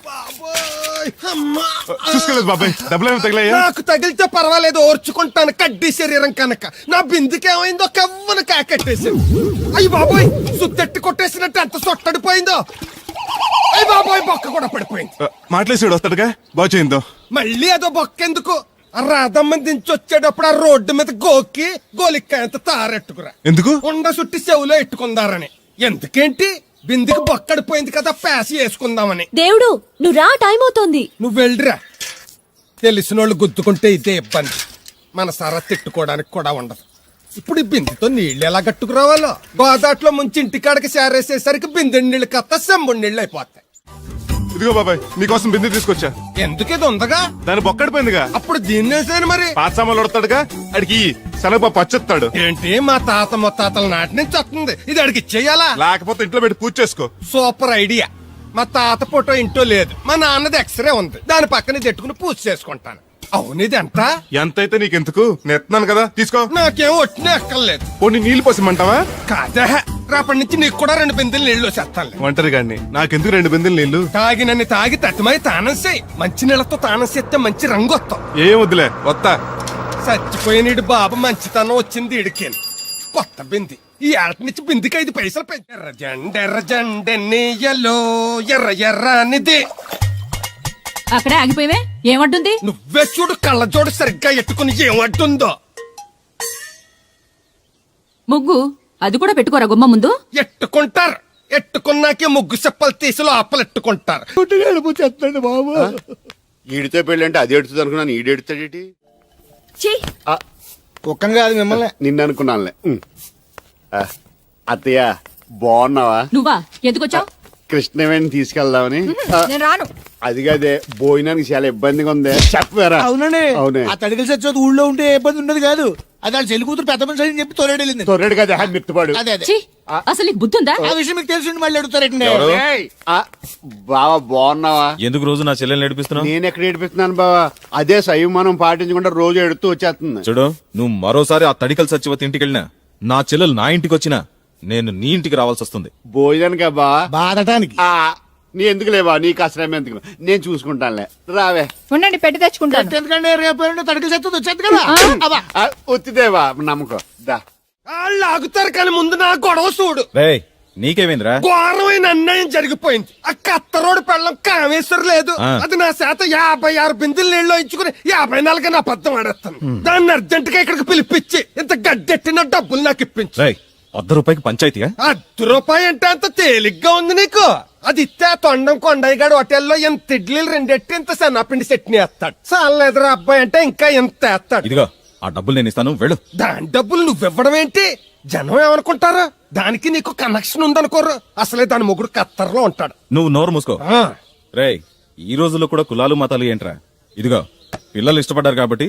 బాబోయ్, అమ్మా. చూసుకోలేదు బాబాయ్, డబ్బులు తగిలాయా? నాకు తగిలితే పర్వాలేదు, ఓర్చుకుంటాను. కడ్డీ శరీరం కనుక నా బిందుకేమైందో కవ్వను కాకెట్టేసింది. అయ్యి బాబోయ్, సుత్తెట్టి కొట్టేసినట్టు ఎంత సొట్టడిపోయిందో. అయ్యి బాబోయ్, బొక్క కూడా పడిపోయింది. మాట్లాడేసాడు వస్తాడుగా, బాగు చేయిందో. మళ్ళీ అదో బొక్కెందుకు? ఆ రాధమ్మ దించి వచ్చేటప్పుడు ఆ రోడ్డు మీద గోకి గోలిక్కాయంత తారెట్టుకురా. ఎందుకు? ఉండ సుట్టి చెవులో ఎట్టుకుందారని. ఎందుకేంటి? బిందుకి బొక్కడిపోయింది కదా, పేసి వేసుకుందామని. దేవుడు నువ్వు రా, టైం అవుతోంది. నువ్వు వెళ్ళిరా. తెలిసినోళ్ళు గుద్దుకుంటే ఇదే ఇబ్బంది. మన సర తిట్టుకోవడానికి కూడా ఉండదు. ఇప్పుడు ఈ బిందెతో నీళ్ళు ఎలా గట్టుకురావాలో. గోదాట్లో ముంచి ఇంటికాడకి సేరేసేసరికి బిందె నీళ్ళు కత్త సెంబుడి నీళ్ళు అయిపోతాయి. ఇదిగో బాబాయ్, నీకోసం బిందె తీసుకొచ్చా. ఎందుకు ఇది ఉందగా? దాని బొక్కడిపోయిందిగా. అప్పుడు దీన్నేసాను మరి. పాత సామాన్లు వడతాడుగా, అడిగి శనగ పచ్చొత్తాడు. ఏంటి మా తాత ముత్తాతల నాటి నుంచి వస్తుంది, ఇది అడిగి ఇచ్చేయాలా? లేకపోతే ఇంట్లో పెట్టి పూజ చేసుకో. Super idea. మా తాత ఫోటో ఇంట్లో లేదు, మా నాన్నది ఎక్స్రే ఉంది, దాని పక్కన తెట్టుకుని పూజ చేసుకుంటాను. అవును, ఇది ఎంత? ఎంతైతే నీకెందుకు, నెత్తున్నాను కదా, తీసుకో. నాకేం ఒట్టినే ఎక్కర్లేదు. పోనీ నీళ్ళు పోసిమంటావా? కాదా, రేపటి నుంచి నీకు కూడా 2 బిందెలు నీళ్లు చేస్తాను. ఒంటరి గాడిని, నాకెందుకు 2 బిందెలు నీళ్లు? తాగినన్ని తాగి తట్టుమై తానం చేయి. మంచి నీళ్ళతో తానం చేస్తే మంచి రంగు వస్తాం. ఏం వద్దులే, వస్తా. చచ్చిపోయినీడు బాబు మంచితనం వచ్చింది ఇడికేను. కొత్త బింది ఈ ఆట నుంచి బిందికి 5 పైసలు పెంచి. ఎర్రజెండెన్నీయలో ఎర్ర ఎర్రనిది. అక్కడే ఆగిపోయావే, ఏమంటుంది? నువ్వే చూడు, కళ్ళజోడు సరిగ్గా ఎట్టుకుని ఏమంటుందో. ముగ్గు అది కూడా పెట్టుకోరా గుమ్మ ముందు. ఎట్టుకుంటారు, ఎట్టుకున్నాకే ముగ్గు చెప్పలు తీసి లోపల ఎట్టుకుంటారు. చెప్తాండి బాబు. ఈడితో పెళ్ళి అంటే అది ఎడుతుంది అనుకున్నాను, ఈడు ఎడుతాడేటి? కుక్కను కాదు మిమ్మల్ని. నిన్ను అనుకున్నానులే. అత్తయ్య బాగున్నావా? నువ్వా ఎందుకొచ్చావు? కృష్ణవేణి తీసుకెళ్దామని. నేను రాను. అది కాదే, భోజనానికి చాలా ఇబ్బందిగా ఉంది, చెప్పారా? అవునండి. అవునే. ఆ తడికలు చచ్చేది ఊళ్ళో ఉంటే ఏ ఇబ్బంది ఉండదు కాదు. అది వాళ్ళ చెల్లి కూతురు పెద్ద మనిషి అని చెప్పి తోలేడెళ్ళింది. తొర్రెడు కదా, మిత్తుపాడు. అదే అదే. ఛీ, అసలు నీకు బుద్ధి ఉందా? ఆ విషయం మీకు తెలిసి మళ్ళీ అడుగుతారండి. ఎవరు? బావా బాగున్నావా? ఎందుకు రోజు నా చెల్లెల్ని నడిపిస్తున్నావు? నేను ఎక్కడ ఏడిపిస్తున్నాను బావా? అదే సంయమనం పాటించకుండా రోజు ఎడుతూ వచ్చేస్తుంది. చూడు, నువ్వు మరోసారి ఆ తడికల సత్యవతి ఇంటికి వెళ్ళినా, నా చెల్లెలు నా ఇంటికి వచ్చినా, నేను నీ ఇంటికి రావాల్సి వస్తుంది. భోజనానికి బావా? బాధటానికి. నీ ఎందుకు లేవా, నీకు అసలు ఎందుకు, నేను చూసుకుంటానులే, రావే. ఉండండి, పెట్టి తెచ్చుకుంటాను. ఎందుకంటే రేపు తడికలు చచ్చేది వచ్చేది కదా. అబ్బా. ఒత్తిదేవా నమ్మకం దా. వాళ్ళు ఆగుతారు కానీ ముందు నా గొడవ చూడు. రేయ్, నీకేమైందిరా? ఘోరమైన అన్యాయం జరిగిపోయింది. ఆ కత్తరోడు పెళ్ళం కామేశ్వరం లేదు, అది నా చేత 56 బిందులు నీళ్ళు ఇచ్చుకుని 54 నా అబద్ధం ఆడేస్తాను. దాన్ని అర్జెంట్ గా ఇక్కడికి పిలిపించి ఇంత గడ్డెట్టిన డబ్బులు నాకు ఇప్పించు. రేయ్, ₹100 పంచాయతీగా? ₹1 అంటే అంత తేలిగ్గా ఉంది నీకు? అది ఇస్తే తొండం కొండయ్యగాడు హోటల్లో ఎంత ఇడ్లీలు 2 ఎట్టి ఇంత సన్నపిండి చట్నీ వేస్తాడు. చాలా ఎదురు అబ్బాయి అంటే ఇంకా ఎంత వేస్తాడు. ఇదిగో ఆ డబ్బులు నేను ఇస్తాను, వెళ్ళు. దాని డబ్బులు నువ్వివ్వడం ఏంటి? జనం ఏమనుకుంటారు? దానికి నీకు కనెక్షన్ ఉందనుకోరు. అసలే దాని మొగుడు కత్తర్లో ఉంటాడు. నువ్వు నోరు మూసుకో. రేయ్, ఈ రోజుల్లో కూడా కులాలు మతాలు ఏంట్రా? ఇదిగో, పిల్లలు ఇష్టపడ్డారు కాబట్టి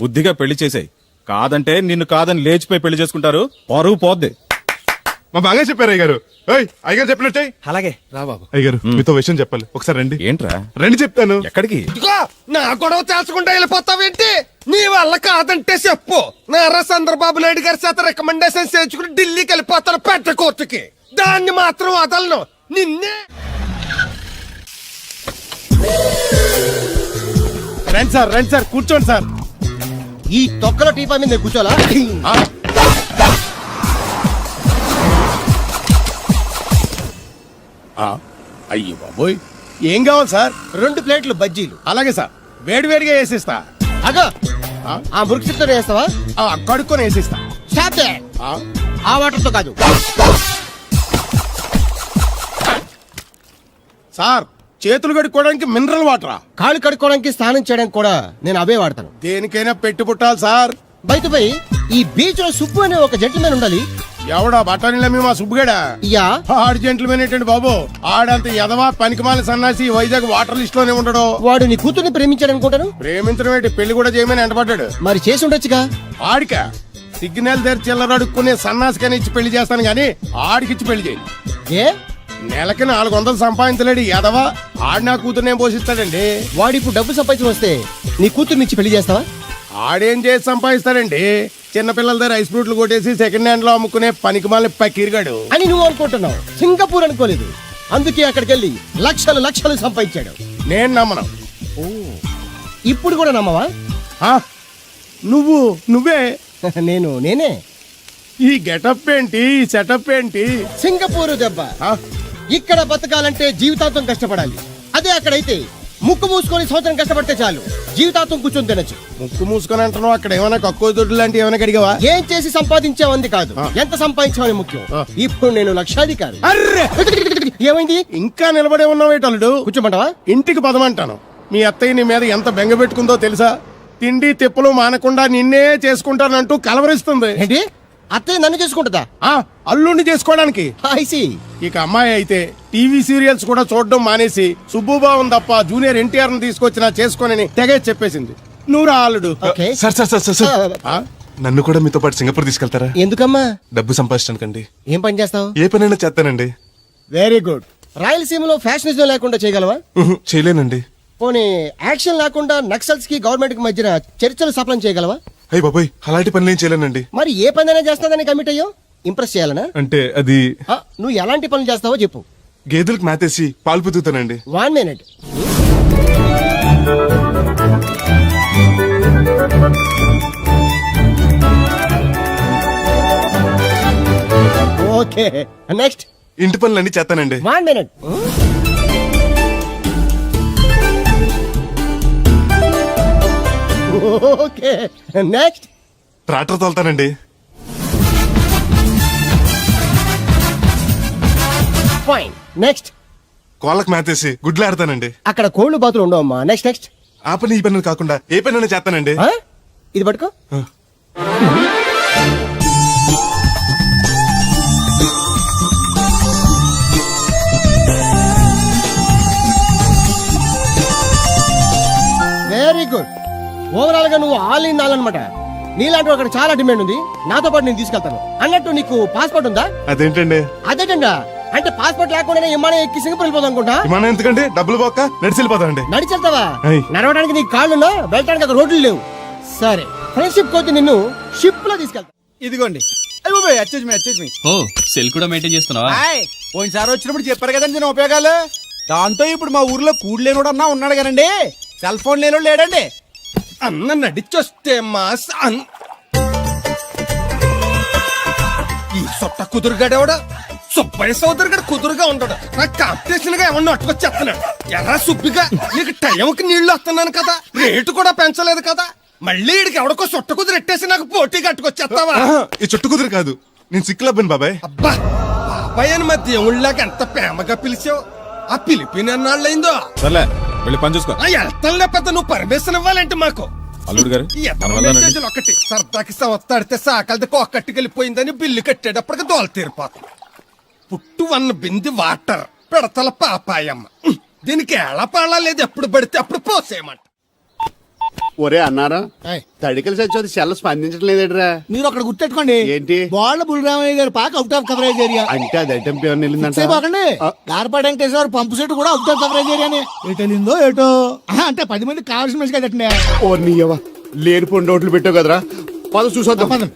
బుద్ధిగా పెళ్లి చేసేయ్. కాదంటే నిన్ను కాదని లేచిపోయి పెళ్లి చేసుకుంటారు, పరువు పోద్ది. మా బాగా చెప్పారు అయ్యగారు. అయ్యగారు చెప్పినట్టే. అలాగే రా బాబు. అయ్యగారు మీతో విషయం చెప్పాలి, ఒకసారి రండి. ఏంట్రా? రండి చెప్తాను. ఎక్కడికి? ఇదిగో, నా గొడవ తేల్చకుండా వెళ్ళిపోతావేంటి? నీ వల్ల కాదంటే చెప్పు. నారా చంద్రబాబు నాయుడు గారి చేత రికమెండేషన్ చేయించుకుని ఢిల్లీకి వెళ్ళిపోతాను పెద్ద కోర్టుకి. దాన్ని మాత్రం వదలను. నిన్నే. రండి సార్ కూర్చోండి సార్. ఈ తొక్కలో టీపా మీద కూర్చోలా? అయ్యి బాబోయ్, ఏం కావాలి సార్? 2 ప్లేట్లు బజ్జీలు. అలాగే సార్, వేడివేడిగా వేసిస్తా. అగో, ఆ మురికితో వేస్తావా? కడుక్కొని వేసిస్తా. ఆ వాటర్తో కాదు సార్, చేతులు కడుక్కోవడానికి మినరల్ వాటరా? కాళ్ళు కడుక్కోవడానికి స్నానం చేయడానికి కూడా నేను అవే వాడతాను. దేనికైనా పెట్టి పుట్టాలి సార్. బయటపై ఈ బీచ్ లో సుబ్బు అనే ఒక జెంటిల్మెన్ ఉండాలి. ఎవడా బఠానీల మా సుబ్బుగడా? యా, ఆడు జెంటిల్మెన్ ఏంటండి బాబు? ఆడంత ఎదవా పనికిమాల సన్నాసి వైజాగ్ వాటర్ లిస్ట్ లోనే ఉండడు. వాడు నీ కూతుర్ని ప్రేమించాడు అనుకుంటాను. ప్రేమించడం ఏంటి, పెళ్లి కూడా చేయమని ఎంటపడ్డాడు. మరి చేసి ఉండొచ్చుగా. ఆడిక సిగ్నల్ దగ్గర చిల్లర అడుక్కునే సన్నాసికని ఇచ్చి పెళ్లి చేస్తాను గానీ ఆడికిచ్చి పెళ్లి చేయి. ఏ నెలకి 400 సంపాదించలేడు యాదవా. ఆడు నా కూతురునేం పోషిస్తాడండి. వాడు ఇప్పుడు డబ్బు సంపాదించి వస్తే నీ కూతురు నుంచి పెళ్లి చేస్తావా? ఆడేం చేసి సంపాదిస్తాడండి? చిన్నపిల్లల దగ్గర ఐస్ ఫ్రూట్లు కొట్టేసి సెకండ్ హ్యాండ్ లో అమ్ముకునే పనికిమాలిన పకీర్గాడు అని నువ్వు అనుకుంటున్నావు. సింగపూర్ అనుకోలేదు. అందుకే అక్కడికి వెళ్ళి లక్షలు లక్షలు సంపాదించాడు. నేను నమ్మను. ఇప్పుడు కూడా నమ్మవా? ఆ, నువ్వే నేనే ఈ గెటప్ ఏంటి, ఈ సెటప్ ఏంటి? సింగపూర్ దెబ్బ. ఇక్కడ బతకాలంటే జీవితాంతం కష్టపడాలి. అదే అక్కడైతే ముక్కు మూసుకొని సంవత్సరం కష్టపడితే చాలు, జీవితాంతం కూర్చొని తినచ్చు. ముక్కు మూసుకొని అంటున్నావు. అక్కడ ఏమైనా కక్కువ దొడ్డు లాంటి ఏమైనా కడిగావా? ఏం చేసి సంపాదించావంది కాదు, ఎంత సంపాదించావని ముఖ్యం. ఇప్పుడు నేను లక్షాధికారి. అర్రే! ఏమైంది? ఇంకా నిలబడే ఉన్నావు ఏటల్లుడు? కూర్చోమంటావా? ఇంటికి పదమంటాను. మీ అత్తయ్య నీ మీద ఎంత బెంగ పెట్టుకుందో తెలుసా? తిండి తిప్పలు మానకుండా నిన్నే చేసుకుంటానంటూ కలవరిస్తుంది. ఏంటి? అత్తయ్య నన్ను చేసుకుంటుందా? అల్లుడిని చేసుకోవడానికి. ఐసి. ఇక అమ్మాయి అయితే టీవీ సీరియల్స్ కూడా చూడడం మానేసి సుబ్బుబాబు తప్ప జూనియర్ ఎన్టీఆర్ ని తీసుకొచ్చినా చేసుకోనని తెగే చెప్పేసింది. నువ్వు రా అల్లుడు. ఓకే. సార్ ఆ? నన్ను కూడా మీతో పాటు సింగపూర్ తీసుకెళ్తారా? ఎందుకమ్మా? డబ్బు సంపాదించడానికండి. ఏం పని చేస్తావు? ఏ పనైనా చేస్తానండి. Very good. రాయలసీమలో ఫ్యాషనిజం లేకుండా చేయగలవా? చేయలేనండి. పోనీ యాక్షన్ లేకుండా నక్సల్స్ కి గవర్నమెంట్ కి మధ్యన చర్చలు సఫలం చేయగలవా? అయ్యి బాబాయ్, అలాంటి పనులేం చేయలేనండి. మరి ఏ పనైనా చేస్తాదని కమిట్ అయ్యో? ఇంప్రెస్ చేయాలనా? అంటే అది నువ్వు ఎలాంటి పనులు చేస్తావో చెప్పు. గేదెలకు మేతేసి పాలు పుతుతానండి. 1 మినిట్. Okay, next. ఇంటి పనులన్నీ చేస్తానండి. 1 మినిట్. Okay, next. ట్రాక్టర్ తోలుతానండి. Fine, next. కోళ్ళకు మేతేసి గుడ్లు ఆడతానండి. అక్కడ కోళ్ళు బాతులు ఉండవమ్మా. Next next. ఆ పని ఈ పని కాకుండా ఏ పనైనా చేస్తానండి. ఇది పట్టుకో. Very good. ఓవరాల్ గా నువ్వు ఆల్ ఇన్ ఆల్ అనమాట. నీలాంటి అక్కడ చాలా డిమాండ్ ఉంది. నాతో పాటు నేను తీసుకెళ్తాను. అన్నట్టు నీకు పాస్పోర్ట్ ఉందా? అదేంటండి? అదేటండా అంటే పాస్పోర్ట్ లేకుండానే విమానం ఎక్కి సింగపూర్ వెళ్ళిపోదాం అనుకుంటా. విమానం ఎందుకండి? డబ్బులు పోక నడిచి వెళ్ళిపోతానండి. నడిచి వెళ్తావా? అయ్. నడవడానికి నీకు కాళ్ళున్నా, వెళ్ళడానికి అక్కడ రోడ్లు లేవు. సరే, ఫ్రెండ్షిప్ కొద్ది నిన్ను షిప్ లో తీసుకెళ్తా. ఇదిగోండి. అచ్చేజ్ మీ. ఓ సెల్ కూడా మెయింటైన్ చేస్తున్నావా? పోయినసారి వచ్చినప్పుడు చెప్పారు కదండి దీని ఉపయోగాలు. దాంతో ఇప్పుడు మా ఊర్లో కూడలేనోడు అన్నా ఉన్నాడు కదండి. సెల్ ఫోన్ లేనోడు లేడండి. అన్న నడిచొస్తే మాస్ ఈ సొట్ట కుదురుగాడేవాడు సుబ్బయ్య సోదరు గడు కుదురుగా ఉండడు. నాకు కాంపిటీషన్ గా ఏమన్నా అట్టుకొచ్చేస్తున్నాడు. ఎర్ర సుబ్బిగా నీకు టైంకి నీళ్లు వస్తున్నాను కదా, రేటు కూడా పెంచలేదు కదా, మళ్ళీ ఇడికి ఎవడికో సొట్ట కుదురు ఎట్టేసి నాకు పోటీ కట్టుకొచ్చేస్తావా? ఈ చుట్టు కుదురు కాదు, నేను సిక్కులబ్బాను బాబాయ్. అబ్బా, బాబాయ్ అని మా దేవుళ్ళకి ఎంత ప్రేమగా పిలిచావు. ఆ పిలిపిన ఎన్నాళ్ళైందో. సర్లే, వెళ్ళి పని చూసుకో. వెళ్తానులే పెద్ద, నువ్వు పర్మిషన్ ఇవ్వాలంటే మాకు. అల్లుడు గారు ఈ ఎదవ మెసేజ్లు ఒకటి సరదాకి సంవత్సరాడితే సాకలది కోకట్టుకెళ్ళిపోయిందని బిల్లు కట్టేటప్పటికి దోల తీరిపోతుంది. పుట్టు 1 బింది వాటర్ పిడతల పాపాయమ్మ. దీనికి ఎలా పాడా లేదు, ఎప్పుడు పడితే అప్పుడు పోసేయమంట. ఒరే అన్నారా, తడికలు సచ్చి సెల్ స్పందించడం లేదేట్రా? మీరు అక్కడ గుర్తెట్టుకోండి. ఏంటి? బాళ్ళ బుల్రామయ్య గారి పాక అవుట్ ఆఫ్ కవరేజ్ ఏరియా. అంటే అది ఐటమ్ పేరు వెళ్ళిందంట. పోకండి. గార్పాడు వెంకటేశ్వర పంపు సెట్ కూడా అవుట్ ఆఫ్ కవరేజ్ ఏరియానే. ఎటు వెళ్ళిందో ఏటో. అంటే 10 మందికి కావాల్సిన మనిషి కదండి. ఓ నీయవా, లేని పొండి రోడ్లు పెట్టావు కదరా. పద చూసొద్దాం.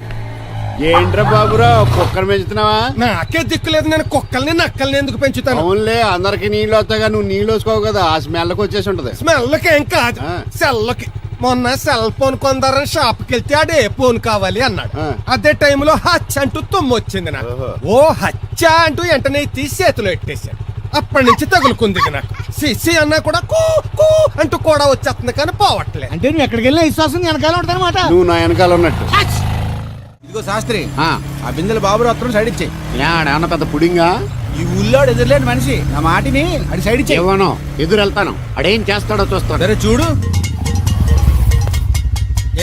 ఏంట్రా బాబురా, కుక్కర్ పెంచుతున్నావా? నాకే దిక్కులేదు, నేను కుక్కల్ని నక్కల్ని ఎందుకు పెంచుతాను? అవునులే, అందరికి నీళ్ళు వస్తాగా, నువ్వు నీళ్ళు వేసుకోవు కదా, ఆ స్మెల్కి వచ్చేసి ఉంటది. స్మెల్కి ఏం కాదు, సెల్లకి. మొన్న సెల్ ఫోన్ కొందరని షాప్కి వెళ్తే ఆడే ఫోన్ కావాలి అన్నాడు. అదే టైంలో హచ్చ అంటూ తుమ్ము వచ్చింది నాకు. ఓ హచ్చ అంటూ వెంటనే తీసి చేతిలో ఎట్టేశాడు. అప్పటి నుంచి తగులుకుంది నాకు. సిసి అన్నా కూడా కూ కూ అంటూ కూడా వచ్చేస్తుంది కానీ పోవట్లేదు. అంటే నువ్వు ఎక్కడికి వెళ్ళినా విశ్వాసం వెనకాల ఉంటానమాట. నువ్వు నా వెనకాల ఉన్నట్టు. ఇదిగో శాస్త్రి, ఆ బిందెల బాబు అత్తరు సైడ్ ఇచ్చాయి. ఏమన్నా పెద్ద పుడింగా? ఈ ఊళ్ళో ఎదురులేని మనిషి నా మాటిని అది సైడ్ ఇచ్చాయి. ఇవ్వను, ఎదురు వెళ్తాను, అడేం చేస్తాడో చూస్తాడు. సరే చూడు.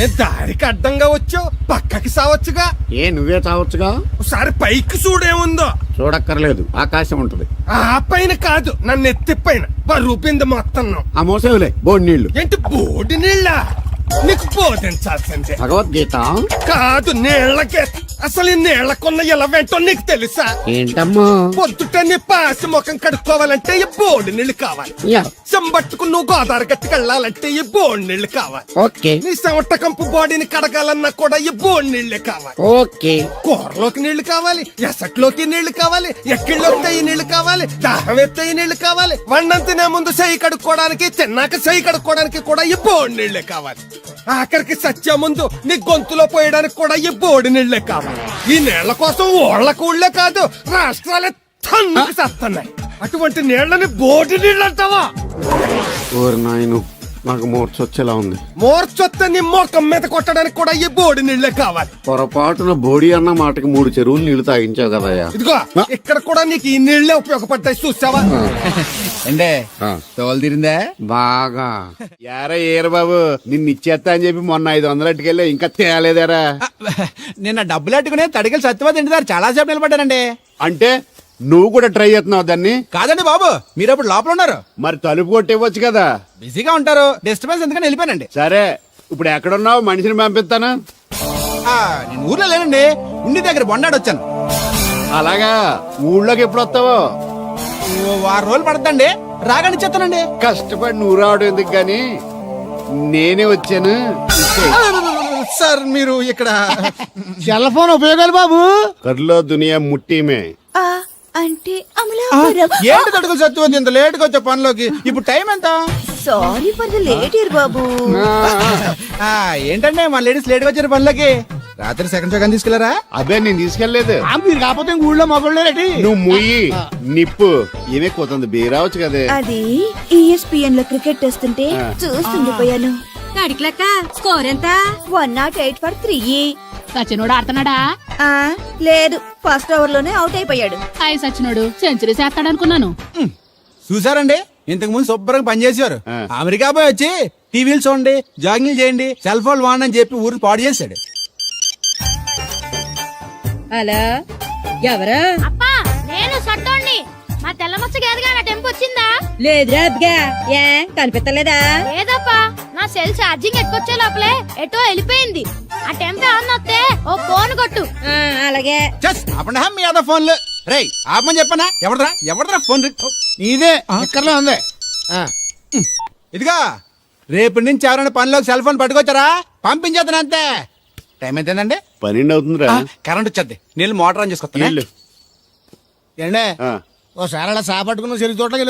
ఏ దారికి అడ్డంగా వచ్చావు, పక్కకి సావచ్చుగా. ఏ నువ్వే చావచ్చుగా. ఒకసారి పైకి చూడేముందో. చూడక్కర్లేదు, ఆకాశం ఉంటది. ఆ పైన కాదు, నన్ను ఎత్తి పైన రూపింది మొత్తం. ఆ మోసేవులే బోడి నీళ్లు. ఏంటి బోడి నీళ్ళ? నీకు బోధించాల్సిందే. భగవద్గీత కాదు, నీళ్ళకే. అసలు ఈ నీళ్లకున్న ఇలా వెంటో నీకు తెలుసా? ఏంటమ్మా? పొద్దుట నీ పాసి ముఖం కడుక్కోవాలంటే ఈ బోడి నీళ్లు కావాలి. చెంబట్టుకు నువ్వు గోదావరి గట్టుకు వెళ్ళాలంటే ఈ బోడి నీళ్లు కావాలి. ఓకే నీ చెమట కంపు బాడీని కడగాలన్నా కూడా ఈ బోడి నీళ్లే కావాలి. ఓకే. కూరలోకి నీళ్లు కావాలి, ఎసట్లోకి నీళ్లు కావాలి, ఎక్కిళ్ళొస్తే ఈ నీళ్లు కావాలి, దాహం ఎత్తే ఈ నీళ్లు కావాలి. వండం తినే ముందు చెయ్యి కడుక్కోవడానికి, తిన్నాక చెయ్యి కడుక్కోవడానికి కూడా ఈ బోడి నీళ్లే కావాలి. ఆఖరికి సత్య ముందు నీ గొంతులో పోయడానికి కూడా ఈ బోడి నీళ్లే కావాలి. ఈ నీళ్ల కోసం ఓళ్లకు ఊళ్ళే కాదు, రాష్ట్రాలే తన్నుకు చేస్తున్నాయి. అటువంటి నీళ్లని బోడి నీళ్ళు అంటావా? ఓరి నాయను, నాకు మూర్చొచ్చేలా ఉంది. మోర్చొత్తే నీ మోకం మీద కొట్టడానికి కూడా ఈ బోడి నీళ్లే కావాలి. పొరపాటున బోడి అన్న మాటకి 3 చెరువులు నీళ్లు తాగించావు కదయ్యా. ఇదిగో ఇక్కడ కూడా నీకు ఈ నీళ్లే ఉపయోగపడ్డాయి, చూసావా? అంటే తోలు తీరిందా? బాగా యారా ఏరు బాబు, నిన్ను ఇచ్చేస్తా అని చెప్పి మొన్న 500 అట్టుకెళ్ళి ఇంకా తేలేదారా? నిన్న డబ్బులు అట్టుకునే తడికలు సత్యవతి ఇంటి దగ్గర చాలా సేపు నిలబడ్డానండి. అంటే నువ్వు కూడా ట్రై చేస్తున్నావు దాన్ని? కాదండి బాబు, మీరు అప్పుడు లోపల ఉన్నారు. మరి తలుపు కొట్టివ్వచ్చు కదా. బిజీగా ఉంటారు, డిస్టర్బెన్స్ ఎందుకని వెళ్ళిపోయానండి. సరే, ఇప్పుడు ఎక్కడున్నావు? మనిషిని పంపిస్తాను. నేను ఊర్లో లేనండి, ఉండి దగ్గర బొండాడు వచ్చాను. అలాగా, ఊళ్ళోకి ఎప్పుడు వస్తావో? 6 రోజులు పడతండి, రాగానే చెప్తానండి. కష్టపడి నువ్వు రావడం ఎందుకు గాని నేనే వచ్చాను. సార్ మీరు ఇక్కడ సెల్ ఫోన్ ఉపయోగాలు బాబు. కర్లో దునియా ముట్టిమే. ఆ, అంటే అమలాపురం. ఏంటి తడుకులు సత్యవతి ఇంత లేట్ గా వచ్చే పనిలోకి? ఇప్పుడు టైం ఎంత? Sorry for the late year బాబు. ఏంటంటే మన లేడీస్ లేట్ గా వచ్చారు పనిలోకి. రాత్రి సెకండ్ షో కానీ తీసుకెళ్లారా? అదే నేను తీసుకెళ్లేదు. మీరు కాకపోతే ఊళ్ళో మగోళ్ళేటి. నువ్వు ముయ్యి నిప్పు ఏమే కోతుంది బీరావచ్చు కదే. అది ESPN లో క్రికెట్ టెస్తుంటే చూస్తుండిపోయాను. తడికలక్క స్కోర్ ఎంత? 108 for 3. సచినోడు ఆడుతున్నాడా? లేదు, ఫస్ట్ ఓవర్ లోనే అవుట్ అయిపోయాడు. హాయ్ సచినోడు సెంచరీ చేస్తాడనుకున్నాను. చూసారండి, ఇంతకు ముందు శుభ్రంగా పనిచేసేవారు. అమెరికా పోయి వచ్చి టీవీలు చూడండి, జాగింగ్ చేయండి, సెల్ ఫోన్ వాడండి అని చెప్పి ఊరు పాడు చేశాడు. హలో, ఎవరు? అప్పా నేను సట్టోణ్ణి. మా తెల్ల మచ్చ గేదగా నా టెంపు వచ్చిందా? లేదురా అబ్బగా, ఏ కనిపెట్టలేదా? లేదప్పా, నా సెల్ ఛార్జింగ్ ఎక్కొచ్చే లోపలే ఎటో వెళ్ళిపోయింది. ఆ టెంపు అన్నొస్తే ఓ ఫోన్ కొట్టు. అలాగే. అప్పుడు మీ అదా ఫోన్లు రేయ్ ఆపమని చెప్పనా? ఎవడరా ఫోన్? ఇదే ఎక్కర్లో ఉంది. ఇదిగా రేపటి నుంచి ఎవరైనా పనిలోకి సెల్ ఫోన్ పట్టుకొచ్చారా పంపించేద్దాను అంతే. టైం ఎంతేందండి? 12 అవుతుందిరా. కరెంట్ వచ్చేది, నీళ్ళు మోటార్ ఆన్ చేసుకొస్తాను. ఏండే ఓసారి అలా సాపట్టుకున్న చెరుకు తోటకి